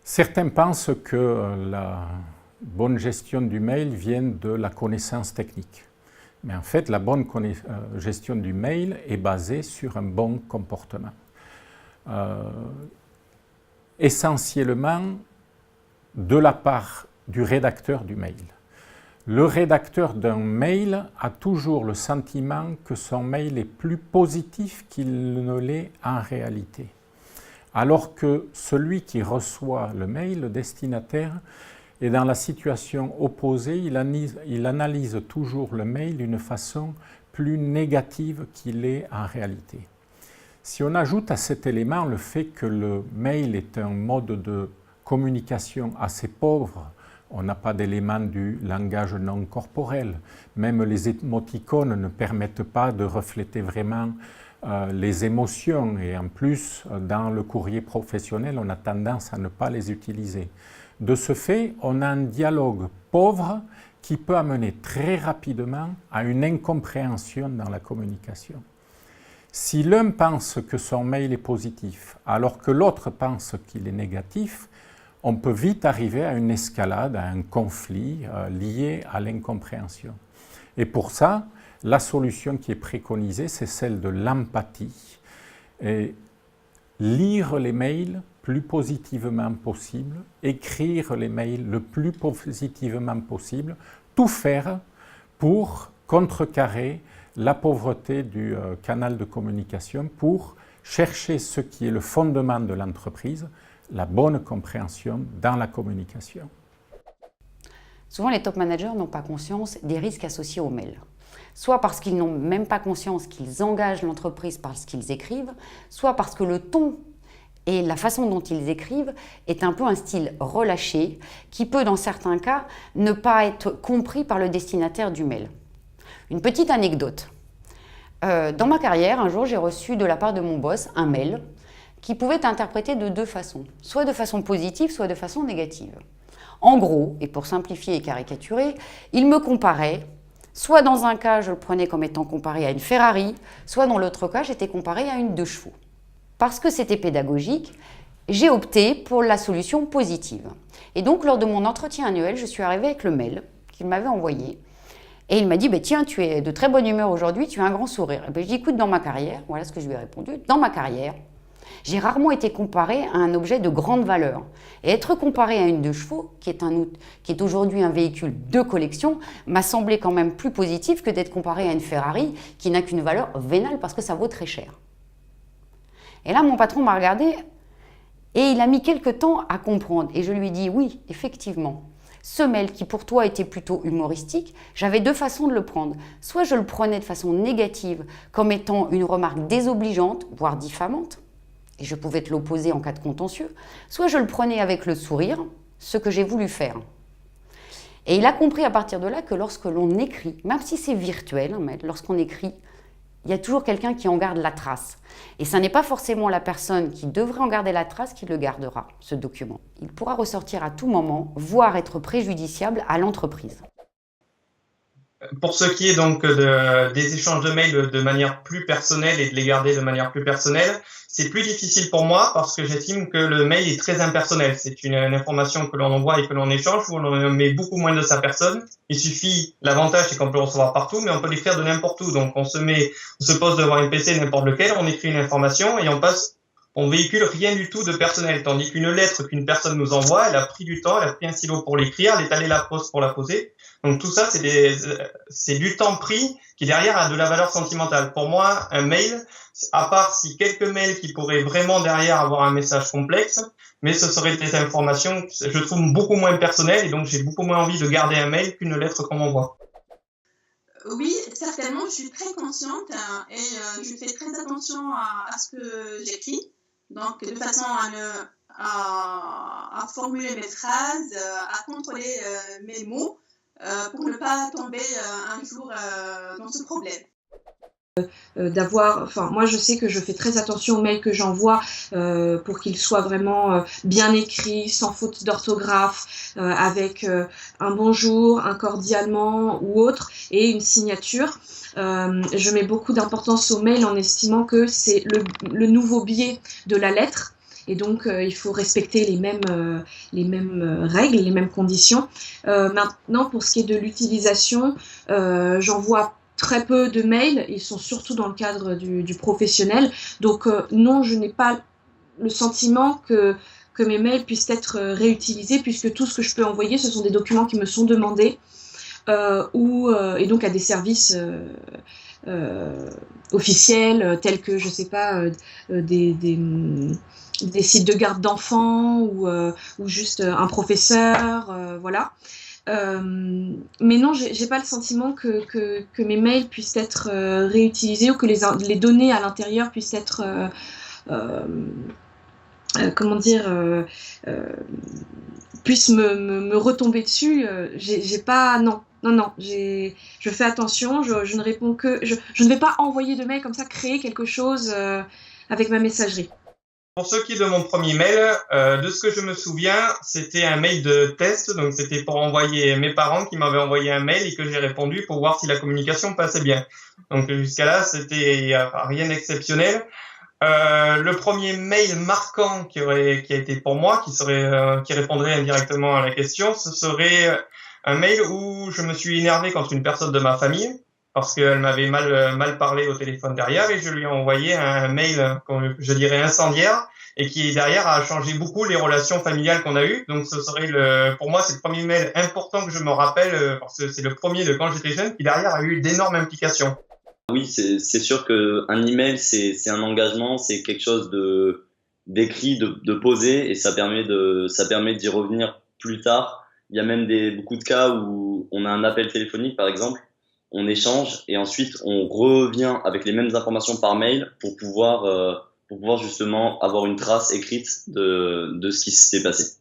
Certains pensent que la bonne gestion du mail vient de la connaissance technique. Mais en fait, la bonne gestion du mail est basée sur un bon comportement. Essentiellement de la part du rédacteur du mail. Le rédacteur d'un mail a toujours le sentiment que son mail est plus positif qu'il ne l'est en réalité. Alors que celui qui reçoit le mail, le destinataire, est dans la situation opposée, il analyse toujours le mail d'une façon plus négative qu'il est en réalité. Si on ajoute à cet élément le fait que le mail est un mode de communication assez pauvre, on n'a pas d'éléments du langage non corporel, même les émoticônes ne permettent pas de refléter vraiment les émotions, et en plus, dans le courrier professionnel, on a tendance à ne pas les utiliser. De ce fait, on a un dialogue pauvre qui peut amener très rapidement à une incompréhension dans la communication. Si l'un pense que son mail est positif, alors que l'autre pense qu'il est négatif, on peut vite arriver à une escalade, à un conflit lié à l'incompréhension. Et pour ça, la solution qui est préconisée, c'est celle de l'empathie. Et lire les mails plus positivement possible, écrire les mails le plus positivement possible, tout faire pour contrecarrer la pauvreté du canal de communication, pour chercher ce qui est le fondement de l'entreprise, la bonne compréhension dans la communication. Souvent, les top managers n'ont pas conscience des risques associés aux mails. Soit parce qu'ils n'ont même pas conscience qu'ils engagent l'entreprise parce qu'ils écrivent, soit parce que le ton et la façon dont ils écrivent est un peu un style relâché qui peut, dans certains cas, ne pas être compris par le destinataire du mail. Une petite anecdote. Dans ma carrière, un jour, j'ai reçu de la part de mon boss un mail qui pouvait être interprété de deux façons, soit de façon positive, soit de façon négative. En gros, et pour simplifier et caricaturer, il me comparait. Soit dans un cas, je le prenais comme étant comparé à une Ferrari, soit dans l'autre cas, j'étais comparé à une 2 chevaux. Parce que c'était pédagogique, j'ai opté pour la solution positive. Et donc, lors de mon entretien annuel, je suis arrivée avec le mail qu'il m'avait envoyé. Et il m'a dit, tiens, tu es de très bonne humeur aujourd'hui, tu as un grand sourire. Et je dis, écoute, dans ma carrière, voilà ce que je lui ai répondu, dans ma carrière, j'ai rarement été comparé à un objet de grande valeur. Et être comparé à une 2 chevaux, qui est aujourd'hui un véhicule de collection, m'a semblé quand même plus positif que d'être comparé à une Ferrari qui n'a qu'une valeur vénale parce que ça vaut très cher. Et là, mon patron m'a regardé et il a mis quelques temps à comprendre. Et je lui ai dit, oui, effectivement, ce mail qui pour toi était plutôt humoristique, j'avais deux façons de le prendre. Soit je le prenais de façon négative, comme étant une remarque désobligeante, voire diffamante, et je pouvais te l'opposer en cas de contentieux, soit je le prenais avec le sourire, ce que j'ai voulu faire. Et il a compris à partir de là que lorsque l'on écrit, même si c'est virtuel, lorsqu'on écrit, il y a toujours quelqu'un qui en garde la trace. Et ce n'est pas forcément la personne qui devrait en garder la trace qui le gardera, ce document. Il pourra ressortir à tout moment, voire être préjudiciable à l'entreprise. Pour ce qui est donc des échanges de mails de manière plus personnelle et de les garder de manière plus personnelle, c'est plus difficile pour moi parce que j'estime que le mail est très impersonnel. C'est une information que l'on envoie et que l'on échange où on met beaucoup moins de sa personne. Il suffit, l'avantage c'est qu'on peut le recevoir partout, mais on peut l'écrire de n'importe où. Donc on se pose devant un PC n'importe lequel, on écrit une information et on véhicule rien du tout de personnel. Tandis qu'une lettre qu'une personne nous envoie, elle a pris du temps, elle a pris un stylo pour l'écrire, elle est allée à la poste pour la poser. Donc tout ça, c'est du temps pris qui derrière a de la valeur sentimentale. Pour moi, un mail, à part si quelques mails qui pourraient vraiment derrière avoir un message complexe, mais ce seraient des informations, je trouve, beaucoup moins personnelles et donc j'ai beaucoup moins envie de garder un mail qu'une lettre qu'on m'envoie. Oui, certainement, je suis très consciente et je fais très attention à ce que j'écris, donc de façon à formuler mes phrases, à contrôler mes mots pour ne pas tomber un jour dans ce problème. Moi je sais que je fais très attention aux mails que j'envoie pour qu'ils soient vraiment bien écrits, sans faute d'orthographe, avec un bonjour, un cordialement ou autre et une signature. Je mets beaucoup d'importance aux mails en estimant que c'est le nouveau biais de la lettre et donc il faut respecter les mêmes règles, les mêmes conditions. Maintenant, pour ce qui est de l'utilisation, j'envoie très peu de mails, ils sont surtout dans le cadre du professionnel, donc non, je n'ai pas le sentiment que mes mails puissent être réutilisés, puisque tout ce que je peux envoyer, ce sont des documents qui me sont demandés, et donc à des services officiels, tels que, je sais pas, des sites de garde d'enfants, ou juste un professeur, voilà. Mais non, j'ai pas le sentiment que mes mails puissent être réutilisés, ou que les données à l'intérieur puissent être puissent me retomber dessus. J'ai pas, non, je fais attention, je ne réponds je ne vais pas envoyer de mail comme ça, créer quelque chose avec ma messagerie. Pour ce qui est de mon premier mail, de ce que je me souviens, c'était un mail de test, donc c'était pour envoyer mes parents qui m'avaient envoyé un mail et que j'ai répondu pour voir si la communication passait bien. Donc jusqu'à là, c'était rien d'exceptionnel. Le premier mail marquant qui a été pour moi, qui répondrait indirectement à la question, ce serait un mail où je me suis énervé contre une personne de ma famille parce qu'elle m'avait mal parlé au téléphone derrière, et je lui ai envoyé un mail, je dirais incendiaire, et qui derrière a changé beaucoup les relations familiales qu'on a eues. Donc ce serait pour moi, c'est le premier mail important que je me rappelle, parce que c'est le premier de quand j'étais jeune, qui derrière a eu d'énormes implications. Oui, c'est sûr qu'un email, c'est un engagement, c'est quelque chose d'écrit, de posé, et ça permet d'y revenir plus tard. Il y a même beaucoup de cas où on a un appel téléphonique, par exemple, on échange, et ensuite on revient avec les mêmes informations par mail pour pouvoir justement avoir une trace écrite de ce qui s'est passé.